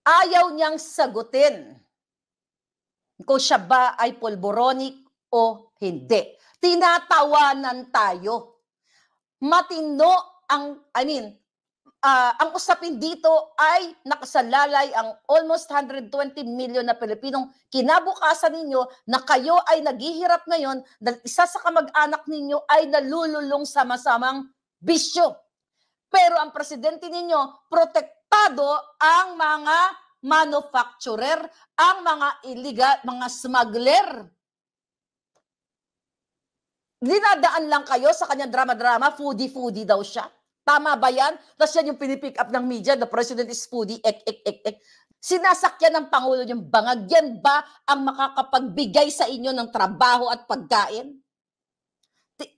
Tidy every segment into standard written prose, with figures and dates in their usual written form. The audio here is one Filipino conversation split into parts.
ayaw niyang sagutin kung siya ba ay polboronic o hindi. Tinatawanan tayo. Matino ang usapin dito ay nakasalalay ang almost 120 million na Pilipinong kinabukasan ninyo na kayo ay naghihirap ngayon dahil isa sa kamag-anak ninyo ay nalululong sa masamang bisyo. Pero ang presidente ninyo, protektado ang mga manufacturer, ang mga illegal, mga smuggler. Dinadaan lang kayo sa kanyang drama-drama, foodie-foodie daw siya. Tama ba yan? Tapos yan yung pinipick up ng media, the president is foodie, ek. Sinasakyan ng Pangulo yung bangag. Yan ba ang makakapagbigay sa inyo ng trabaho at pagkain?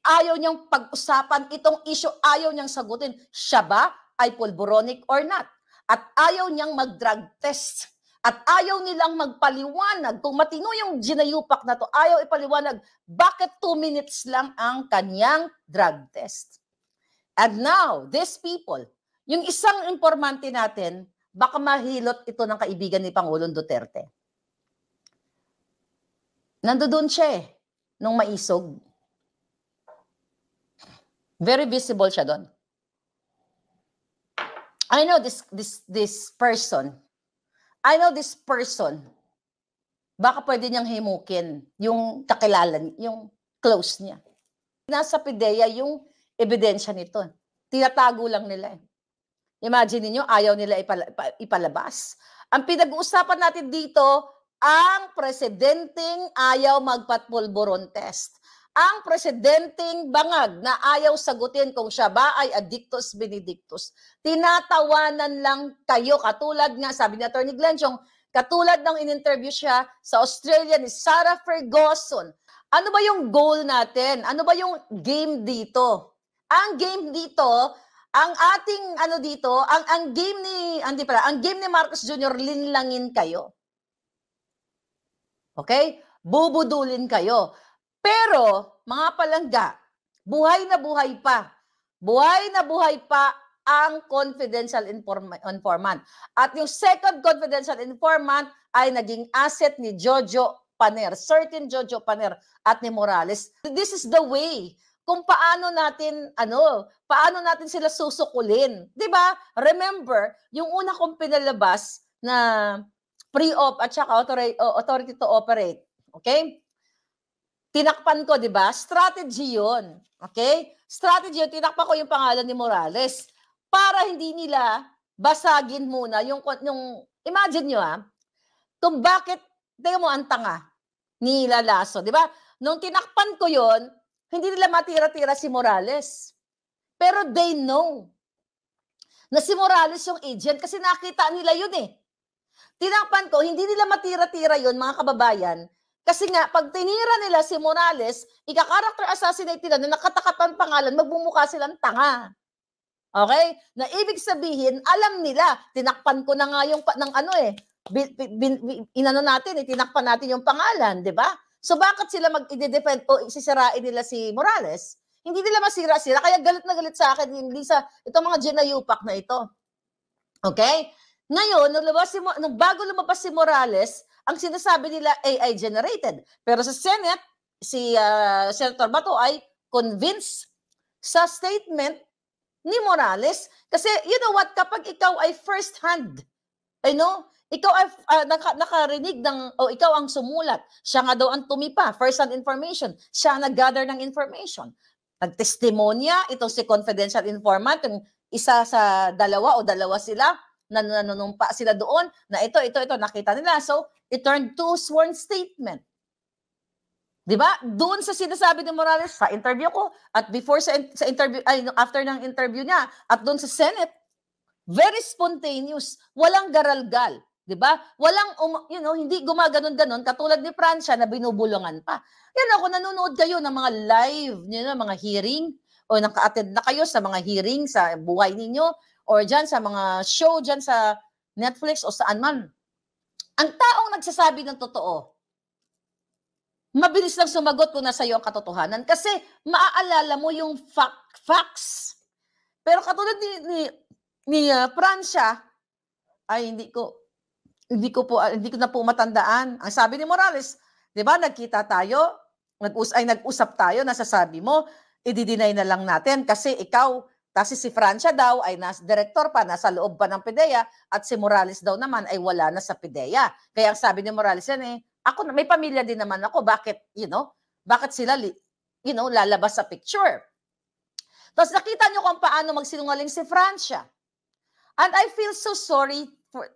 Ayaw niyang pag-usapan itong issue, ayaw niyang sagutin, siya ba ay polboronic or not? At ayaw niyang mag-drug test. At ayaw nilang magpaliwanag. Kung matino yung ginayupak na to, ayaw ipaliwanag bakit 2 minutes lang ang kanyang drug test. And now, these people, yung isang informante natin, baka mahilot ito ng kaibigan ni Pangulong Duterte. Nandoon siya nung maisog. Very visible siya doon. I know this person. Baka pwede niyang himukin yung kakilala, yung close niya. Nasa PIDEA yung ebidensya nito. Tinatago lang nila. Imagine niyo, ayaw nila ipalabas. Ang pinag-uusapan natin dito, ang presidenteng ayaw magpatpulburon test. Ang presidenteng bangag na ayaw sagutin kung siya ba ay addictus benedictus. Tinatawanan lang kayo. Katulad nga, sabi ni Atty. Glenchong, katulad ng in-interview siya sa Australia ni Sarah Ferguson. Ano ba yung goal natin? Ano ba yung game dito? Ang game dito, ang ating ang game ni Marcos Jr. linlangin kayo. Okay? Bubudulin kayo. Pero, mga palangga, buhay na buhay pa. Buhay na buhay pa ang confidential informant. At yung second confidential informant ay naging asset ni Jojo Paner, certain Jojo Paner at ni Morales. This is the way kung paano natin sila susukulin. 'Di ba? Remember, yung una kong pinalabas na pre-op at saka authority to operate. Okay? Tinakpan ko, 'di ba? Strategy 'yon. Okay? Strategy 'yon, tinakpan ko yung pangalan ni Morales para hindi nila basagin muna yung imagine nyo kung bakit, tingnan mo ang tanga ni Lalaso, 'di ba? Nung tinakpan ko 'yon, hindi nila matira-tira si Morales. Pero they know na si Morales yung agent kasi nakita nila yun Tinakpan ko, hindi nila matira-tira yun, mga kababayan. Kasi nga, pag tinira nila si Morales, ika-character assassinate nila na nakatakapan pangalan, magbumukha silang tanga. Okay? Na ibig sabihin, alam nila, tinakpan ko na nga yung, tinakpan natin yung pangalan, di ba? So bakit sila mag-i-defend o isisirain nila si Morales? Hindi nila masira-sira, kaya galit na galit sa akin, hindi sa itong mga ginayupak na ito. Okay? Ngayon, bago lumabas si Morales, ang sinasabi nila AI generated. Pero sa Senate, si Senator Bato ay convinced sa statement ni Morales. Kasi, you know what, kapag ikaw ay first hand, ikaw ay nakarinig ikaw ang sumulat. Siya nga daw ang tumipa, first hand information. Siya ang nag-gather ng information. Nagtestimonya, itong si confidential informant, yung isa sa dalawa sila, nanunumpa sila doon, na ito, nakita nila. So, it turned to sworn statement. Diba? Doon sa sinasabi ni Morales, sa interview ko, at before sa interview, after ng interview niya, at doon sa Senate, very spontaneous, walang garalgal. Diba? Walang, hindi gumaganon-ganon, katulad ni Francia na binubulungan pa. Yan ako, nanonood kayo ng mga live, mga hearing, o naka-attend na kayo sa mga hearing sa buhay ninyo, or dyan sa mga show dyan sa Netflix o saan man. Ang taong nagsasabi ng totoo, mabilis lang sumagot kung nasa iyo ang katotohanan kasi maaalala mo yung facts. Pero katulad ni Francia, ay hindi ko Hindi ko na po matandaan. Ang sabi ni Morales, 'di ba, nagkita tayo, nag-usap tayo, nasasabi mo, i-de-deny na lang natin kasi ikaw, kasi si Francia daw ay director pa, nasa loob pa ng PIDEA, at si Morales daw naman ay wala na sa PIDEA. Kaya ang sabi ni Morales yan ako may pamilya din naman ako, bakit, bakit sila, lalabas sa picture? Tapos nakita nyo kung paano magsinungaling si Francia. And I feel so sorry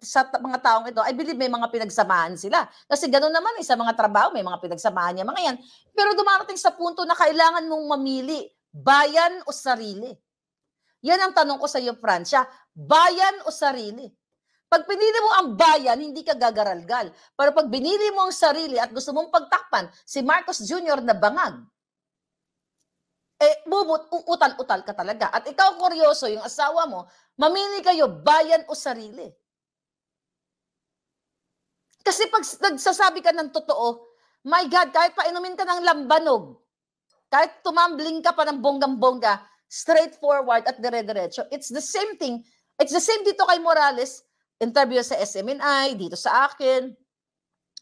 sa mga taong ito. I believe may mga pinagsamaan sila. Kasi gano'n naman sa mga trabaho, may mga pinagsamaan niya mga yan. Pero dumarating sa punto na kailangan mong mamili, bayan o sarili. Yan ang tanong ko sa iyo, Francia. Bayan o sarili? Pag pinili mo ang bayan, hindi ka gagaralgal. Pero pag binili mo ang sarili at gusto mong pagtakpan si Marcos Jr. na bangag, utal-utal ka talaga. At ikaw, kuryoso, yung asawa mo, mamili kayo, bayan o sarili. Kasi pag nagsasabi ka ng totoo, my God, kahit painumin ka ng lambanog, kahit tumambling ka pa ng bonggang-bongga, straightforward at dire-diretso, it's the same thing. It's the same dito kay Morales, interview sa SMNI, dito sa akin,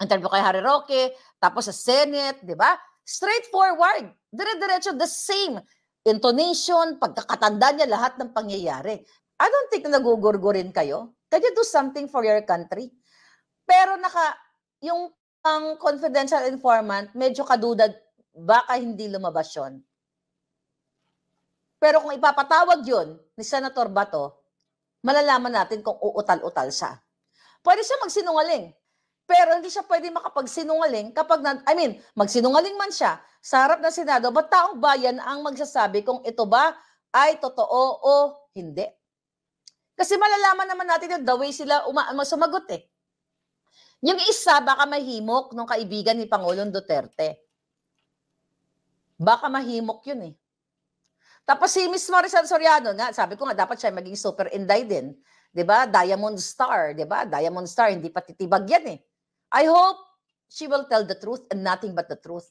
interview kay Harry Roque, tapos sa Senate, di ba? Straightforward, dire-diretso, the same. Intonation, pagkakatanda niya, lahat ng pangyayari. I don't think na nagugurgurin kayo. Can you do something for your country? Pero yung ang confidential informant, medyo kadudad, baka hindi lumabas yun. Pero kung ipapatawag yun ni Senator Bato, malalaman natin kung uutal-utal siya. Pwede siya magsinungaling. Pero hindi siya pwede makapagsinungaling kapag, magsinungaling man siya sa harap ng Senado, ba't taong bayan ang magsasabi kung ito ba ay totoo o hindi? Kasi malalaman naman natin yung the way sila sumagot eh. Yung isa, baka mahimok nung kaibigan ni Pangulong Duterte. Baka mahimok yun eh. Tapos si Miss Maricel Soriano nga, sabi ko nga, dapat siya maging super inday din. 'Di ba? Diamond Star, 'di ba? Diamond Star, hindi pa titibag yan eh. I hope she will tell the truth and nothing but the truth.